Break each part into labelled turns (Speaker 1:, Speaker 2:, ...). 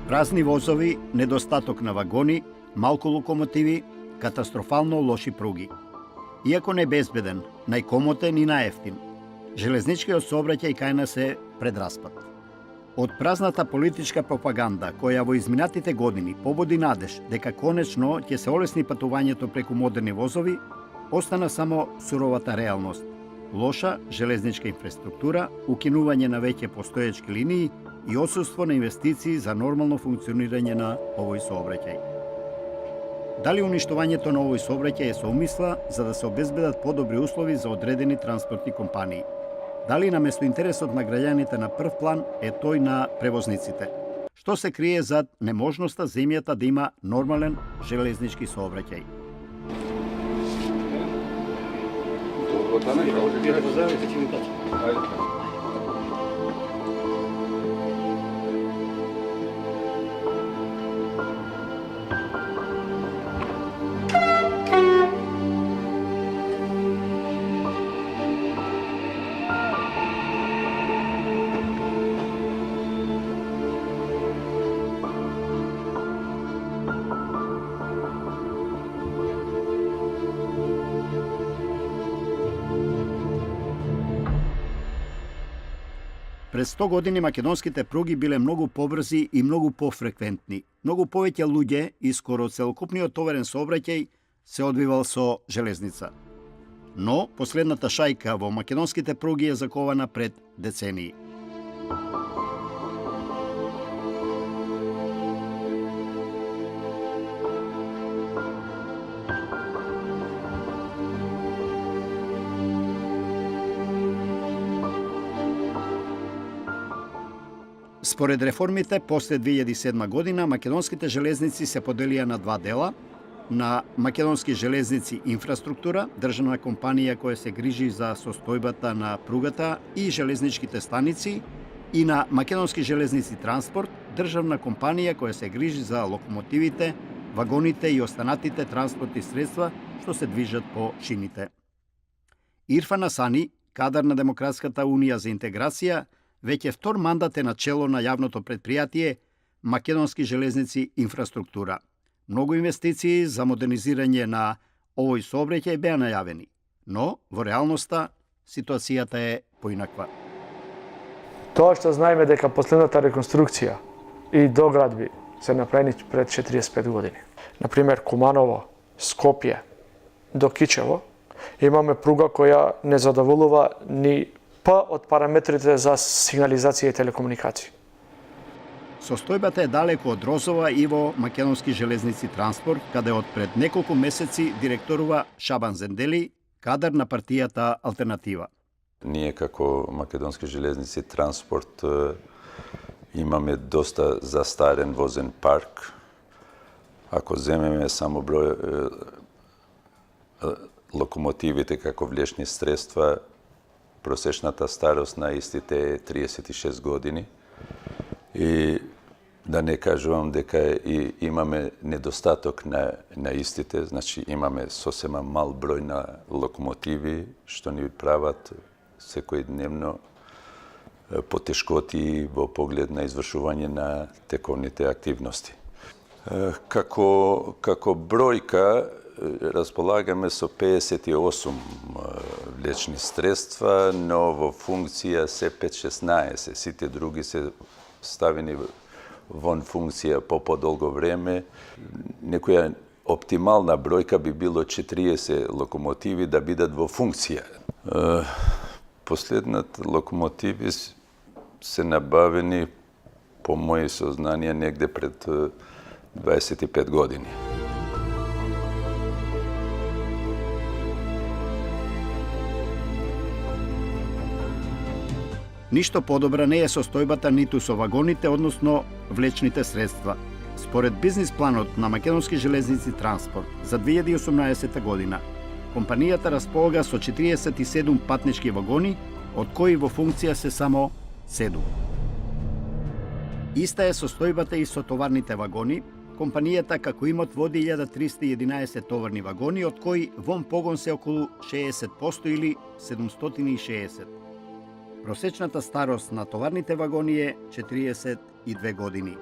Speaker 1: Празни возови, недостаток на вагони, малку локомотиви, катастрофално лоши пруги. Иако не безбеден, најкомотен и наевтин, железничкиот сообраќај кај нас е пред распад. Од празната политичка пропаганда, која во изминатите години побуди надеж дека конечно ќе се олесни патувањето преку модерни возови, остана само суровата реалност. Лоша железничка инфраструктура, укинување на веќе постоечки линии и отсуство на инвестиции за нормално функционирање на овој сообраќај. Дали уништувањето на овој сообраќај е со умисла за да се обезбедат подобри услови за одредени транспортни компании? Дали наместо интересот на граѓаните на прв план е тој на превозниците? Што се крие зад неможноста земјата да има нормален железнички сообраќај? Пред 100 години македонските пруги биле многу побрзи и многу пофреквентни. Многу повеќе луѓе и скоро целокупниот товарен сообраќај се одвивал со железница. Но последната шајка во македонските пруги е закована пред децении. Според реформите, после 2007 година, македонските железници се поделија на два дела. На Македонски железници инфраструктура, државна компанија која се грижи за состојбата на пругата и железничките станици, и на Македонски железници транспорт, државна компанија која се грижи за локомотивите, вагоните и останатите транспортни средства што се движат по шините. Ирфан Асани, кадар на Демократската унија за интеграција, веќе втор мандат е на чело на јавното предпријатие Македонски железници инфраструктура. Многу инвестиции за модернизирање на овој сообраќај беа најавени, но во реалноста ситуацијата е поинаква.
Speaker 2: Тоа што знаеме дека последната реконструкција и доградби се направени пред 45 години. Например, Куманово, Скопје до Кичево, имаме пруга која не задоволува ни од параметрите за сигнализација и телекомуникација.
Speaker 1: Состојбата е далеку од розова и во Македонски железници транспорт, каде од пред неколку месеци директорува Шабан Зендели, кадар на партијата Алтернатива.
Speaker 3: Ние како Македонски железници транспорт имаме доста застарен возен парк. Ако земеме само број локомотивите како влечни средства, просечната старост на истите е 36 години. И да не кажувам дека и имаме недостаток на истите, значи имаме сосема мал број на локомотиви, што ни прават секојдневно потешкоти во поглед на извршување на тековните активности. Како бројка, располагаме со 58 влечни средства, но во функција се 5-16. Сите други се ставени вон функција по подолго време. Некоја оптимална бројка би било 40 локомотиви да бидат во функција. Последнат локомотиви се набавени, по мои сознанија, негде пред 25 години.
Speaker 1: Ништо подобра не е состојбата ниту со вагоните, односно влечните средства. Според бизнис планот на Македонски железници транспорт за 2018 година, компанијата располага со 47 патнички вагони, од кои во функција се само 7. Иста е состојбата и со товарните вагони. Компанијата како имот води 1311 товарни вагони, од кои вон погон се околу 60% или 760. Просечната старост на товарните вагони е 42 години.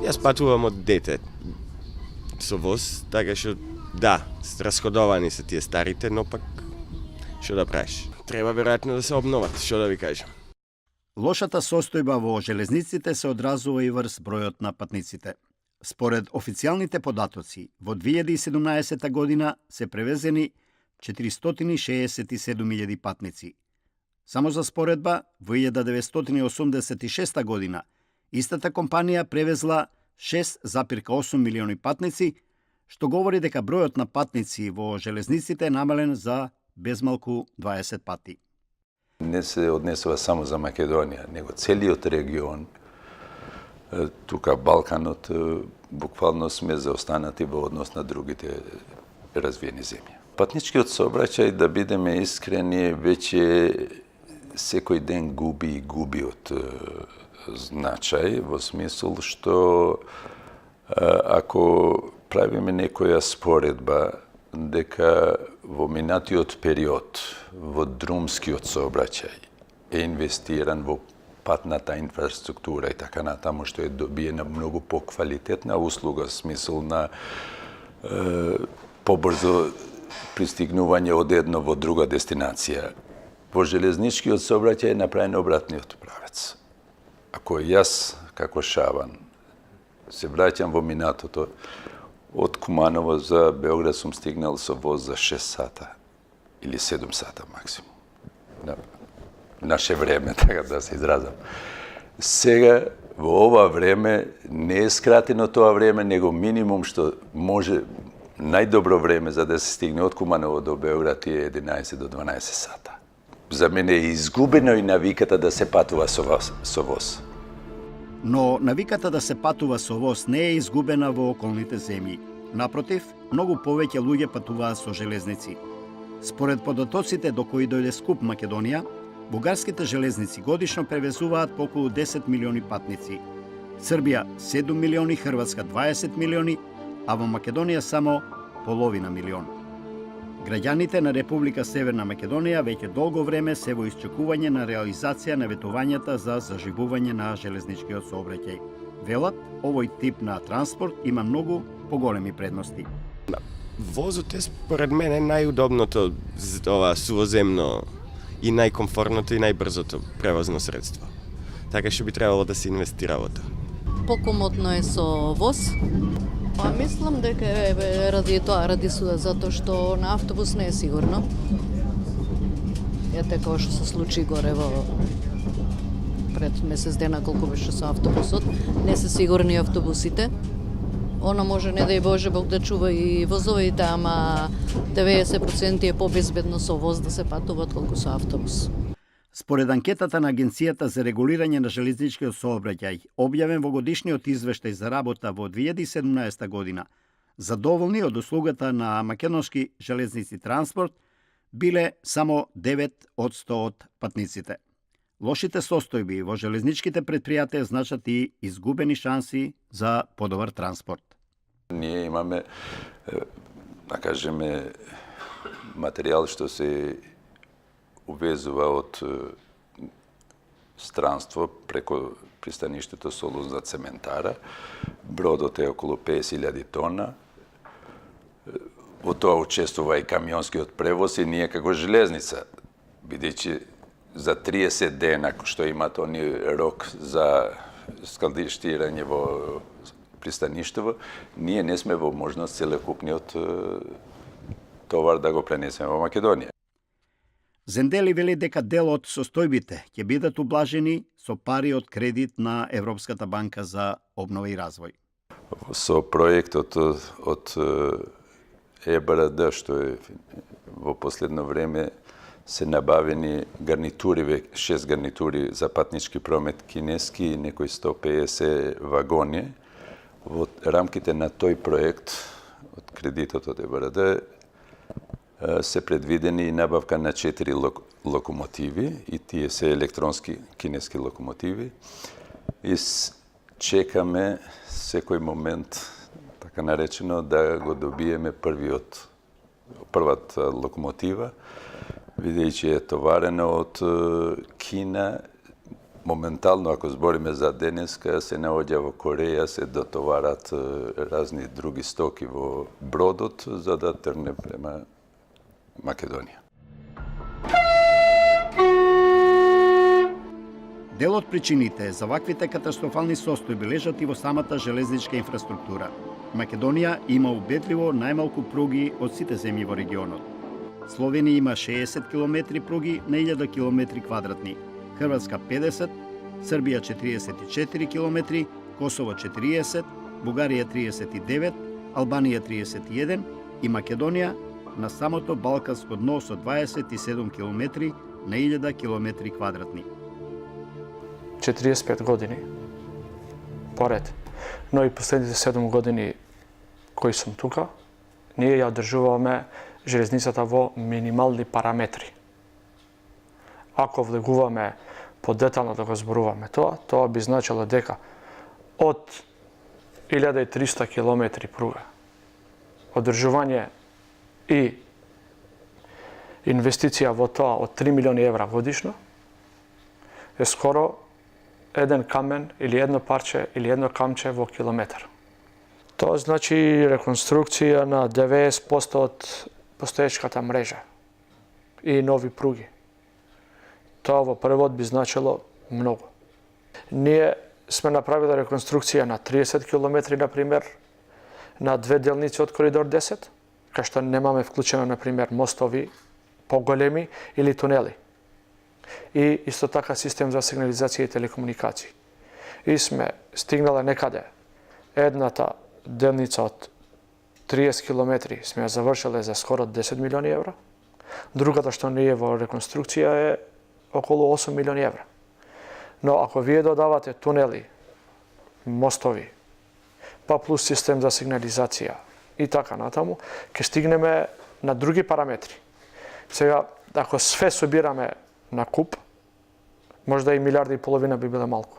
Speaker 4: Јас патувам од дете со воз, така што да, расходовани се тие старите, но пак што да правиш? Треба веројатно да се обноват, што да ви кажам.
Speaker 1: Лошата состојба во железниците се одразува и врз бројот на патниците. Според официјалните податоци, во 2017 година се превезени 467.000 патници. Само за споредба, во 1986 година, истата компанија превезла 6,8 милиони патници, што говори дека бројот на патници во железниците е намален за безмалку 20 пати.
Speaker 3: Не се однесува само за Македонија, него целиот регион, тука Балканот, буквално сме заостанати во однос на другите развиени земји. Патничкиот сообраќај, да бидеме искрени, веќе секој ден губи и губи од значај, во смисол што ако правиме некоја споредба дека во минатиот период во друмскиот сообраќај е инвестиран во патната инфраструктура и така натаму, што е добиена многу поквалитетна услуга, смисол на побрзо пристигнување од едно во друга дестинација. Во железничкиот сообраќај е направен обратниот правец. Ако јас, како Шабан, се враќам во минатото, од Куманово за Београд сум стигнал со воз за 6 сата или 7 сата максимум. На наше време, така да се изразам. Сега, во ова време, не е скратено тоа време, него минимум што може најдобро време за да се стигне од Куманово до Београд е 11 до 12 сата. За мене е изгубено и навиката да се патува со воз.
Speaker 1: Но навиката да се патува со воз не е изгубена во околните земји. Напротив, многу повеќе луѓе патуваат со железници. Според податоците до кои дојде скуп Македонија, бугарските железници годишно превезуваат по околу 10 милиони патници. Србија 7 милиони, Хрватска 20 милиони, а во Македонија само половина милион. Граѓаните на Република Северна Македонија веќе долго време се во исчекување на реализација на ветувањата за заживување на железничкиот сообраќај. Велат, овој тип на транспорт има многу поголеми предности.
Speaker 4: Возот е според мене најудобното сувоземно и најкомфортното и најбрзото превозно средство. Така што би требало да се инвестира во тоа.
Speaker 5: Покомотно е со воз. Па мислам дека е ради тоа, затоа што на автобус не е сигурно. Ете како што се случи горе во пред месец дена колку беше со автобусот, не се сигурни автобусите. Оно може, не дај Боже, Бог да чува и возовите, ама 90% е побезбедно со воз да се патува колку со автобус.
Speaker 1: Според анкетата на Агенцијата за регулирање на железничкиот сообраќај, објавен во годишниот извештај за работа во 2017 година, задоволни од услугата на македонски железници транспорт биле само 9% од патниците. Лошите состојби во железничките предпријатија значат и изгубени шанси за подобар транспорт.
Speaker 3: Ние имаме, да кажеме, материјал што се увезува од странство преко пристаништето Солун за цементара. Бродот е околу 50.000 тона. Во тоа учествува и камионскиот превоз и ние како железница, бидејќи за 30 дена што имат они рок за складиштирање во пристаништево, ние не сме во можност целокупниот товар да го пренесеме во Македонија.
Speaker 1: Зендели вели дека дел од состојбите ќе бидат ублажени со пари од кредит на Европската банка за обнова и развој.
Speaker 3: Со проектот од ЕБРД, што е во последно време се набавени гарнитури, 6 гарнитури за патнички промет кинески и некои 150 вагони. Во рамките на тој проект од кредитот од ЕБРД се предвидени и набавка на 4 локомотиви и тие се електронски кинески локомотиви. И чекаме секој момент, така наречено, да го добиеме првата локомотива, бидејќи е товарено од Кина. Моментално, ако збориме за денеска, се наоѓа во Кореја, се дотоварат разни други стоки во бродот, за да тргне према Македонија.
Speaker 1: Дел од причините за ваквите катастрофални состојби лежат и во самата железничка инфраструктура. Македонија има убедливо најмалку пруги од сите земји во регионот. Словенија има 60 км пруги на 1000 км квадратни, Хрватска 50, Србија 44 км, Косово 40, Бугарија 39, Албанија 31 и Македонија на самото балканско дно со 27 км на 1000 км квадратни.
Speaker 2: 45 години поред, но и последните 7 години кои сум тука, ние ја одржуваме железницата во минимални параметри. Ако влегуваме подетално да го зборуваме тоа би значило дека од 1300 км пруга, одржување и инвестиција во тоа од 3 милиони евра годишно е скоро еден камен или едно парче или едно камче во километар. Тоа значи реконструкција на 90% од постоечката мрежа и нови пруги. Тоа во превод би значило многу. Ние сме направили реконструкција на 30 км, например, на 2 делници од Коридор 10, кај што немаме вклучено, например, мостови поголеми или тунели. И исто така систем за сигнализација и телекомуникации. И сме стигнале некаде едната делница од 30 км сме ја завршиле за скоро 10 милиони евра. Другата што не е во реконструкција е околу 8 милиони евра. Но ако вие додавате тунели, мостови, па плюс систем за сигнализација и така натаму, ќе стигнеме на други параметри. Сега, ако све собираме на куп, можда и 1,5 милиарди би биле малку.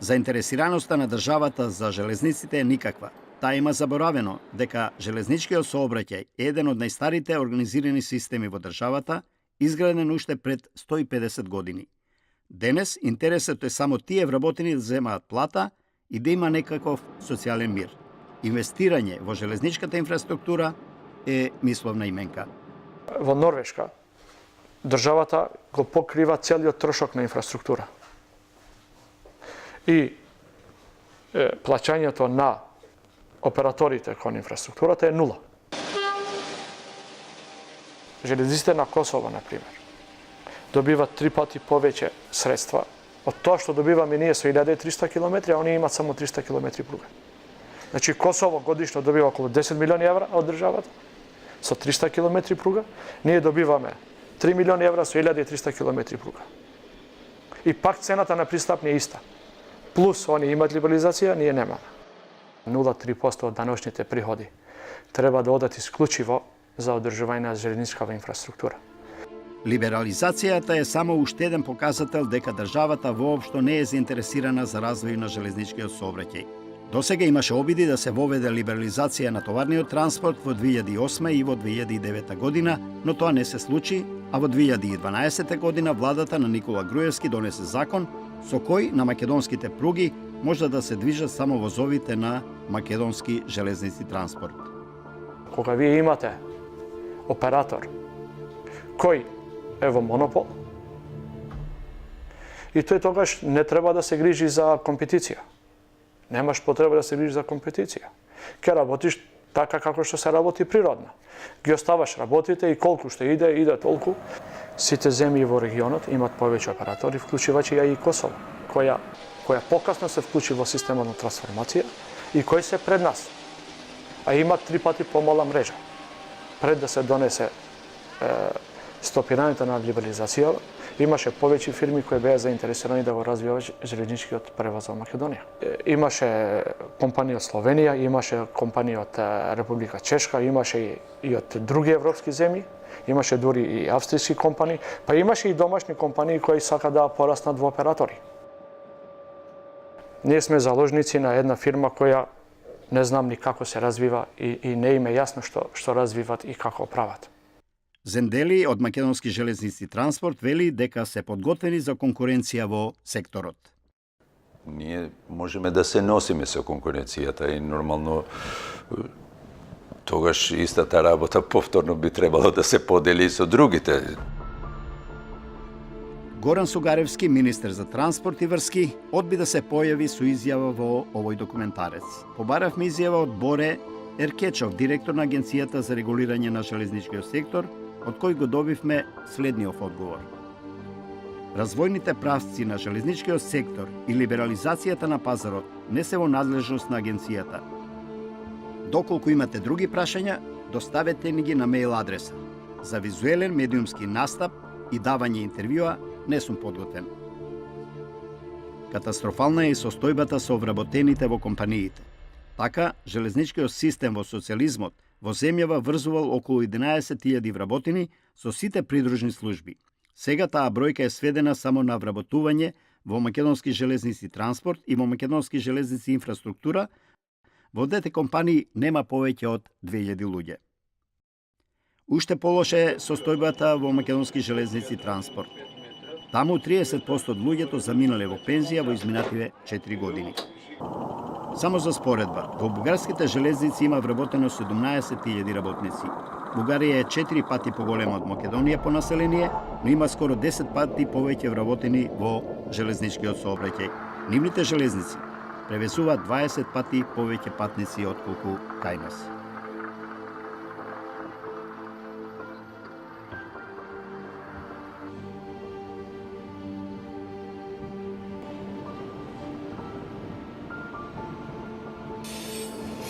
Speaker 1: Заинтересираноста на државата за железниците е никаква. Таа има заборавено дека железничкиот сообраќај е еден од најстарите организирани системи во државата, изграден уште пред 150 години. Денес интересот е само тие вработени да земаат плата и да има некаков социјален мир. Инвестирање во железничката инфраструктура е мисловна именка.
Speaker 2: Во Норвешка државата го покрива целиот трошок на инфраструктура. И плаќањето на операторите кон инфраструктурата е нула. Железниците на Косово, например, добиват 3 пати повеќе средства од тоа што добиваме ние со 1300 км, а они имаат само 300 км пруга. Значи Косово годишно добива околу 10 милиони евра од државата со 300 км пруга, ние добиваме 3 милиони евра со 1300 км пруга. И пак цената на пристап не е иста. Плюс они имаат либерализација, ние немаме. 0,3% од даношните приходи треба да одат исклучиво за одржување на железничкава инфраструктура.
Speaker 1: Либерализацијата е само уште еден показател дека државата воопшто не е заинтересирана за развој на железничкиот сообраќај. Досега имаше обиди да се воведе либерализација на товарниот транспорт во 2008 и во 2009 година, но тоа не се случи, а во 2012 година владата на Никола Груевски донесе закон со кој на македонските пруги може да се движат само возовите на македонски железници транспорт.
Speaker 2: Кога вие имате оператор кој е во монопол, и тој тогаш не треба да се грижи за компетиција. Немаш потреба да се грижи за компетиција. Ке работиш така како што се работи природно. Ги оставаш работите и колку што иде толку. Сите земји во регионот имаат повеќе оператори, вклучувачи ја и Косово, која покасно се вклучи во системот на трансформација и кои се пред нас. А имаат 3 пати помала мрежа. Пред да се донесе стопирањето на либерализација, имаше повеќе фирми кои беа заинтересирани да го развиваат железничкиот превоз во Македонија. Имаше компании од Словенија, имаше компании од Република Чешка, имаше и од други европски земји, имаше дури и австријски компании, па имаше и домашни компании кои сака да пораснат во оператори. Ние сме заложници на една фирма која не знам ни како се развива и не им е јасно што развиват и како прават.
Speaker 1: Зендели од Македонски железници транспорт вели дека се подготвени за конкуренција во секторот.
Speaker 3: Ние можеме да се носиме со конкуренцијата и нормално тогаш истата работа повторно би требало да се подели со другите.
Speaker 1: Горан Сугаревски, министер за транспорт и врски, одби да се појави со изјава во овој документарец. Побаравме изјава од Боре Еркечов, директор на Агенцијата за регулирање на железничкиот сектор, од кој го добивме следниот одговор. Развојните правци на железничкиот сектор и либерализацијата на пазарот не се во надлежност на агенцијата. Доколку имате други прашања, доставете ни ги на мејл адреса. За визуелен медиумски настап и давање интервјуа не сум подготвен. Катастрофална е и состојбата со вработените во компаниите. Така, железничкиот систем во социјализмот во земјава врзувал околу 11.000 вработени со сите придружни служби. Сега таа бројка е сведена само на вработување во Македонски железници транспорт и во Македонски железници инфраструктура. Во двете компании нема повеќе од 2000 луѓе. Уште полоша е состојбата во Македонски железници транспорт. Таму 30% од луѓето заминале во пензија во изминативе 4 години. Само за споредба, во бугарските железници има вработено 17.000 работници. Бугарија е 4 пати поголема од Македонија по население, но има скоро 10 пати повеќе вработени во железничкиот сообраќај. Нивните железници превезуваат 20 пати повеќе патници отколку кај нас.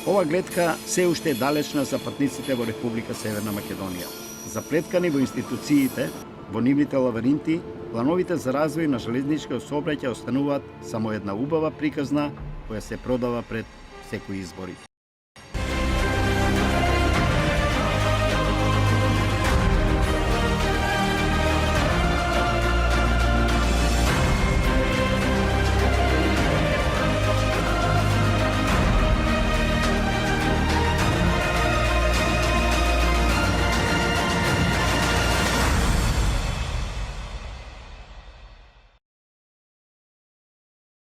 Speaker 1: Ова гледка се уште е далечна за патниците во Република Северна Македонија. Заплеткани во институциите, во нивните лаваринти, плановите за развој на железничкиот сообраќај остануваат само една убава приказна која се продава пред секои избори.